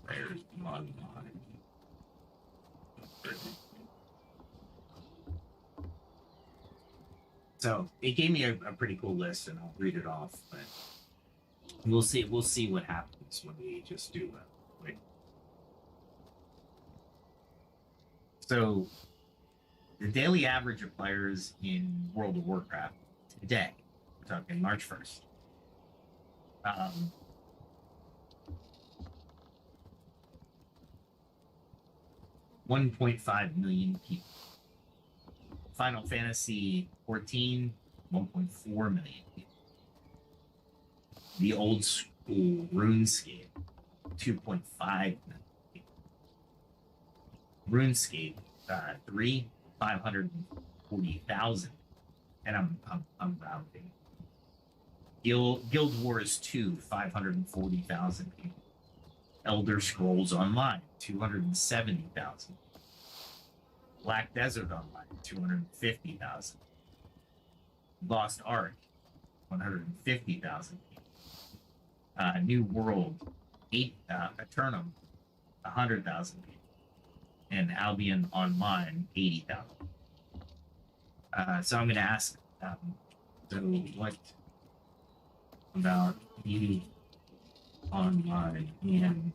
players online. So it gave me a pretty cool list, and I'll read it off. But we'll see. We'll see what happens when we just do that. Wait. So the daily average of players in World of Warcraft today, we're talking March 1st. 1.5 million people. Final Fantasy 14, 1.4 million people. The old school RuneScape, 2.5 million people. RuneScape 3, 540,000, and I'm rounding. Guild Wars 2, 540,000 people. Elder Scrolls Online, 270,000. Black Desert Online, 250,000. Lost Ark, 150,000 people. New World, Eternum, 100,000 people. And Albion Online, 80,000. So I'm going to ask, so what about you online and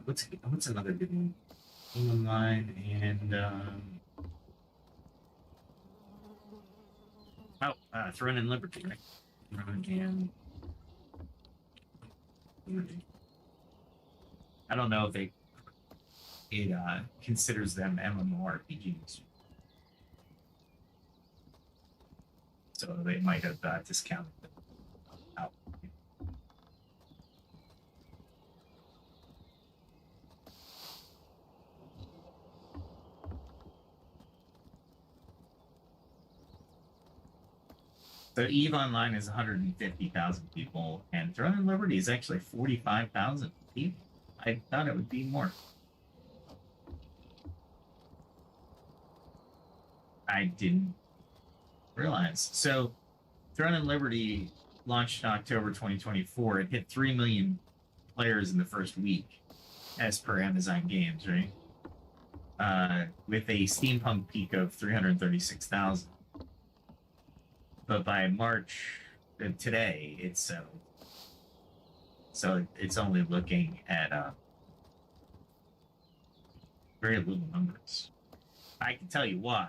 what's another good one? Online and Throne and Liberty, right? Throne and Liberty. I don't know if it considers them MMORPGs, so they might have discounted them out. So EVE Online is 150,000 people, and Throne and Liberty is actually 45,000 people. I thought it would be more. I didn't realize. So Throne and Liberty launched in October 2024. It hit 3 million players in the first week, as per Amazon Games, right? With a steampunk peak of 336,000. But by March, today, it's settled. So it's only looking at very little numbers. I can tell you why.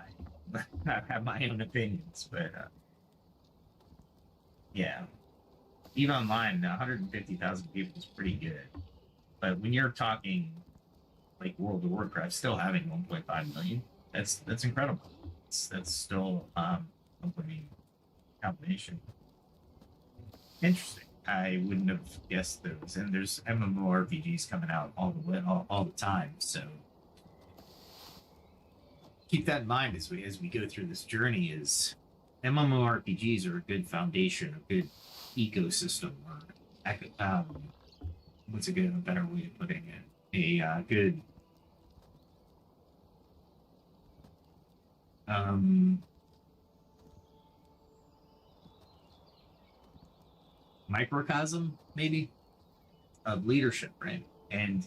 I have my own opinions, but yeah. Even online, 150,000 people is pretty good. But when you're talking like World of Warcraft, still having 1.5 million, that's incredible. That's still a winning combination. Interesting. I wouldn't have guessed those. And there's MMORPGs coming out all the time, so keep that in mind as we go through this journey. Is MMORPGs are a good foundation, a good ecosystem, or what's a better way of putting it? A good microcosm, maybe, of leadership, right? And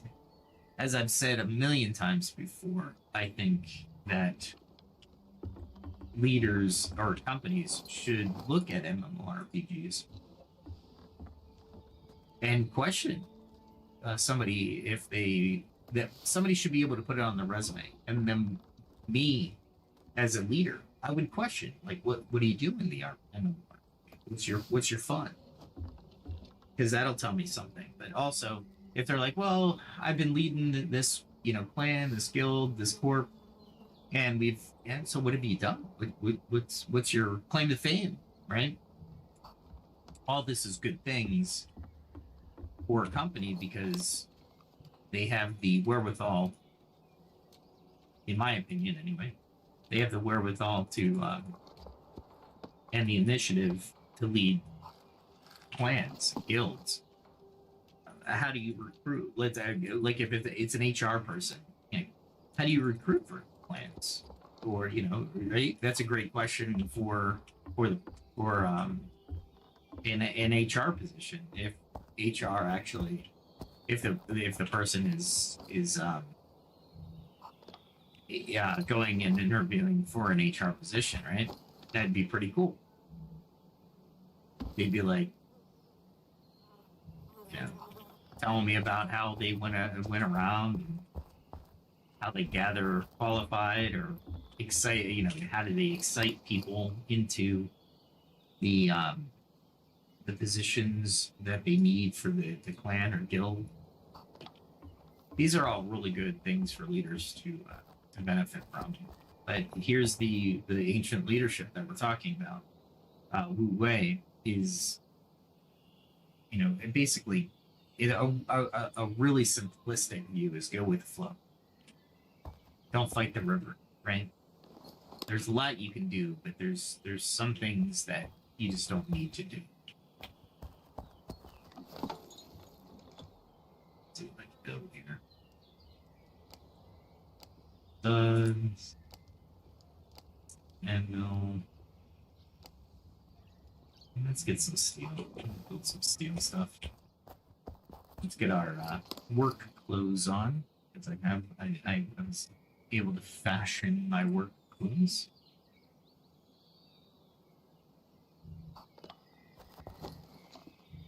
as I've said a million times before, I think that leaders or companies should look at MMORPGs and question somebody that somebody should be able to put it on their resume. And then me, as a leader, I would question, like, what do you do in the MMORPG? What's your fun? Because that'll tell me something. But also, if they're like, well, I've been leading this, clan, this guild, this corp, and so what have you done? What's your claim to fame, right? All this is good things for a company because they have the wherewithal, in my opinion anyway, they have the wherewithal to and the initiative to lead clans, guilds. How do you recruit? Like if it's an HR person, how do you recruit for clans? Or right? That's a great question for in an HR position. If HR actually, if the person is yeah, going and interviewing for an HR position, right? That'd be pretty cool. They'd be like, you know, telling me about how they went around and how they gather qualified or excite, how do they excite people into the positions that they need for the clan or guild. These are all really good things for leaders to benefit from. But here's the ancient leadership that we're talking about. Wu Wei is, basically, a really simplistic view is go with the flow. Don't fight the river, right? There's a lot you can do, but there's some things that you just don't need to do. Let's see if I can go here. And no. Let's get some steel. Build some steel stuff. Let's get our work clothes on, because I was able to fashion my work clothes.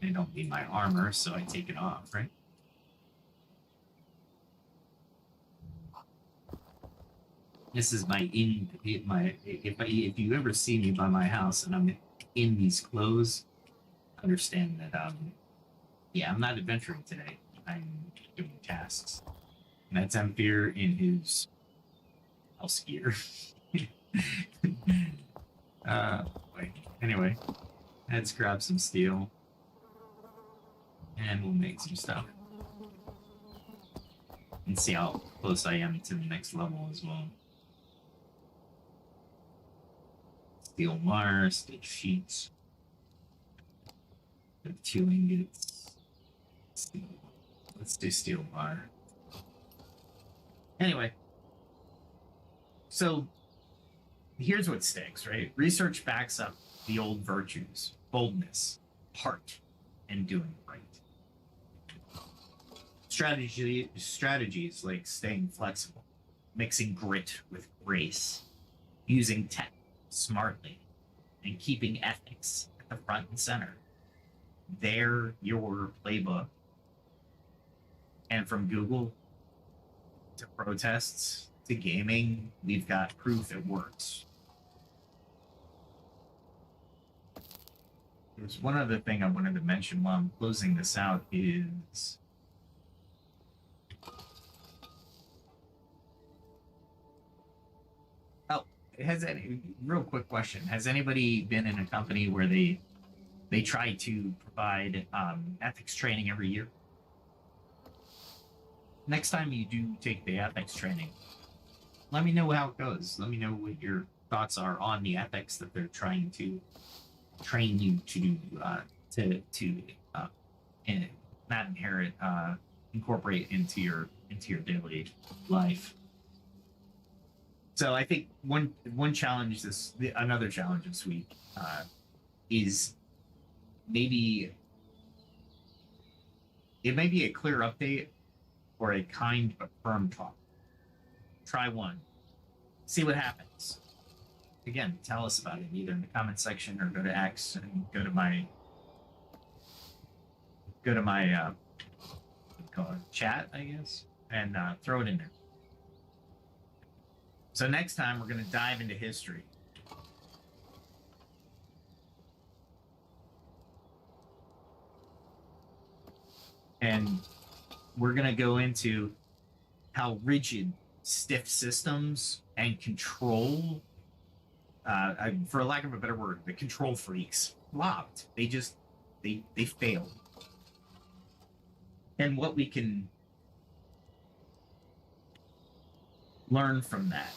They don't need my armor, so I take it off, right? This is my if you ever see me by my house and I'm in these clothes, understand that yeah, I'm not adventuring today. I'm doing tasks. And that's Empire in his house gear. Wait. Anyway, let's grab some steel. And we'll make some stuff. And see how close I am to the next level as well. Steel wire, steel sheets. 2 ingots. Let's do steel wire. Anyway, so here's what sticks, right? Research backs up the old virtues: boldness, heart, and doing right. Strategies like staying flexible, mixing grit with grace, using tech smartly, and keeping ethics at the front and center. They're your playbook. And from Google to protests to gaming, we've got proof it works. There's one other thing I wanted to mention while I'm closing this out is real quick question. Has anybody been in a company where they try to provide ethics training every year? Next time you do take the ethics training, let me know how it goes. Let me know what your thoughts are on the ethics that they're trying to train you to do, not inherit, incorporate into your daily life. So I think one challenge another challenge this week is maybe it may be a clear update or a kind but firm talk. Try one. See what happens. Again, tell us about it either in the comment section or go to X and go to my chat, I guess, and throw it in there. So next time we're going to dive into history. And we're going to go into how rigid, stiff systems and control, for lack of a better word, the control freaks flopped. They failed. And what we can learn from that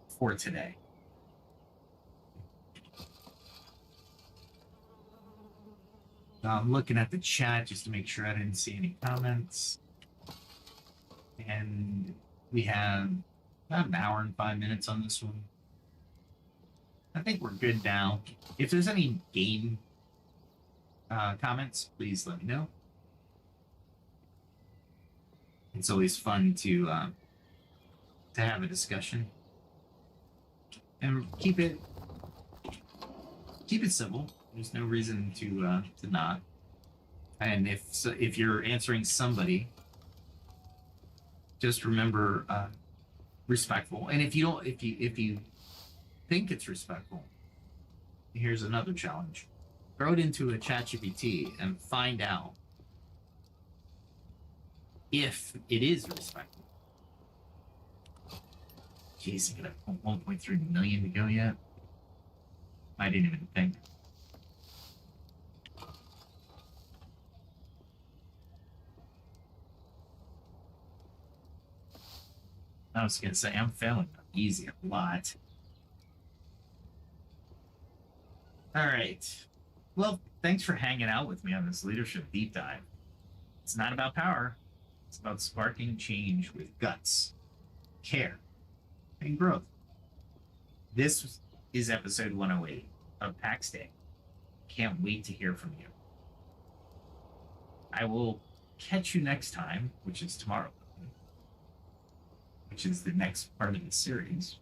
for today. I'm looking at the chat just to make sure I didn't see any comments. And we have about an hour and 5 minutes on this one. I think we're good now. If there's any game comments, please let me know. It's always fun to have a discussion, and keep it civil. There's no reason to not. And if you're answering somebody, just remember respectful. And if you think it's respectful, here's another challenge: throw it into a ChatGPT and find out if it is respectful. Jeez, I got 1.3 million to go yet. I didn't even think. I was gonna say I'm failing easy a lot. All right. Well, thanks for hanging out with me on this leadership deep dive. It's not about power. It's about sparking change with guts, care, and growth. This is episode 108 of Pax Dei. Can't wait to hear from you. I will catch you next time, which is tomorrow, which is the next part of the series.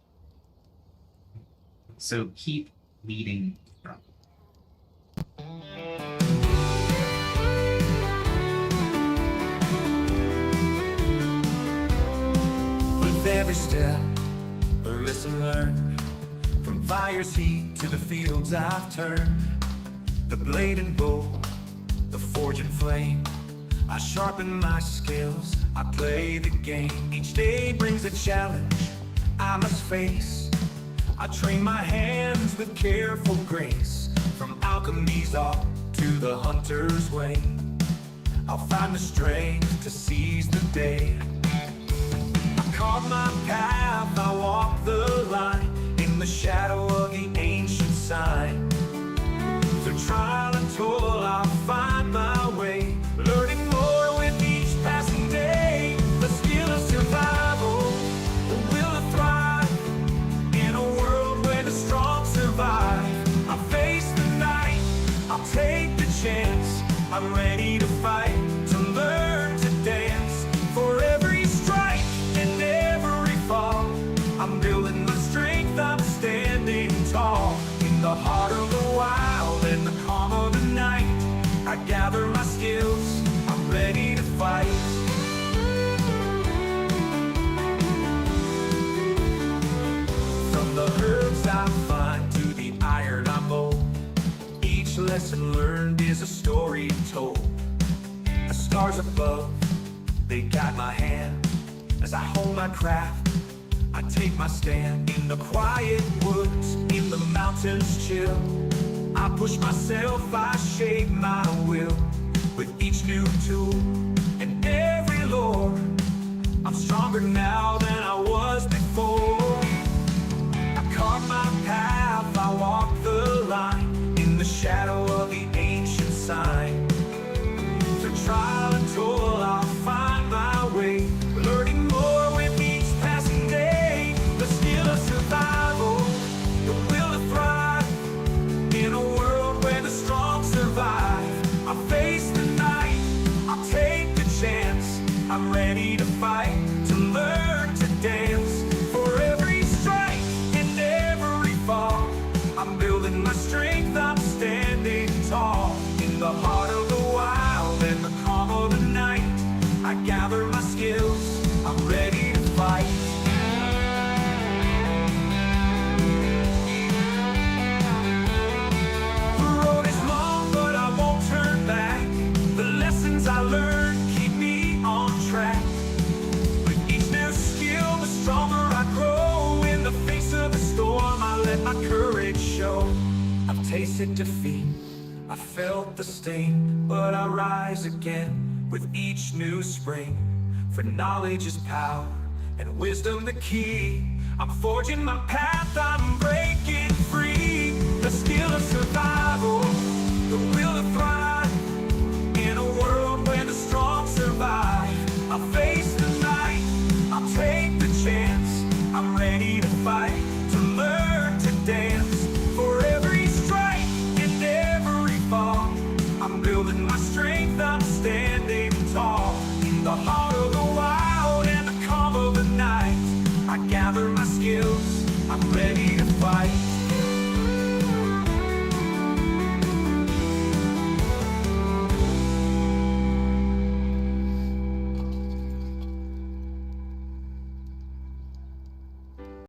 So keep leading from. With every step, a lesson learned. From fire's heat to the fields I've turned. The blade and bow, the forge and flame. I sharpen my skills, I play the game. Each day brings a challenge I must face. I train my hands with careful grace. From alchemy's art to the hunter's way, I'll find the strength to seize the day. I carve my path, I walk the line in the shadow of the ancient sign. Through trial and toil, I'll find my way, learning more with each passing day. The skill of survival, the will to thrive in a world where the strong survive. I face the night, I'll take the chance. I'm ready to fight, to learn to dance. For every strike and every fall, I'm building my strength, I'm standing tall. In the heart of the wild and the calm of the night, I gather my skills, I'm ready to fight. From the herbs I find to the iron I mold, each lesson learned is a story told. The stars above, they guide my hand as I hold my craft. I take my stand in the quiet woods, in the mountains chill. I push myself, I shape my will with each new tool and every lore. I'm stronger now than I was before. I carve my path, I walk the line in the shadow of the ancient sign. Through trial and toil, I'll find my way, learning more with each passing day. The skill of survival, the will to thrive in a world where the strong survive. I face the night, I'll take the chance. I'm ready to fight, to learn to dance. For every strike and every fall, I'm building my strength, I'm standing tall. In the heart of the wild and the calm of the night, I gather my skills, I'm ready to fight. The road is long, but I won't turn back. The lessons I learned keep me on track. With each new skill, the stronger I grow. In the face of the storm, I let my courage show. I've tasted defeat, I felt the sting, but I rise again with each new spring. For knowledge is power, and wisdom the key. I'm forging my path, I'm breaking free. The skill of survival, the will to thrive in a world where the strong survive. I'll face the night, I'll take the chance. I'm ready to fight, to learn to dance. For every strike and every fall, I'm building my strength, I'm standing tall. In the heart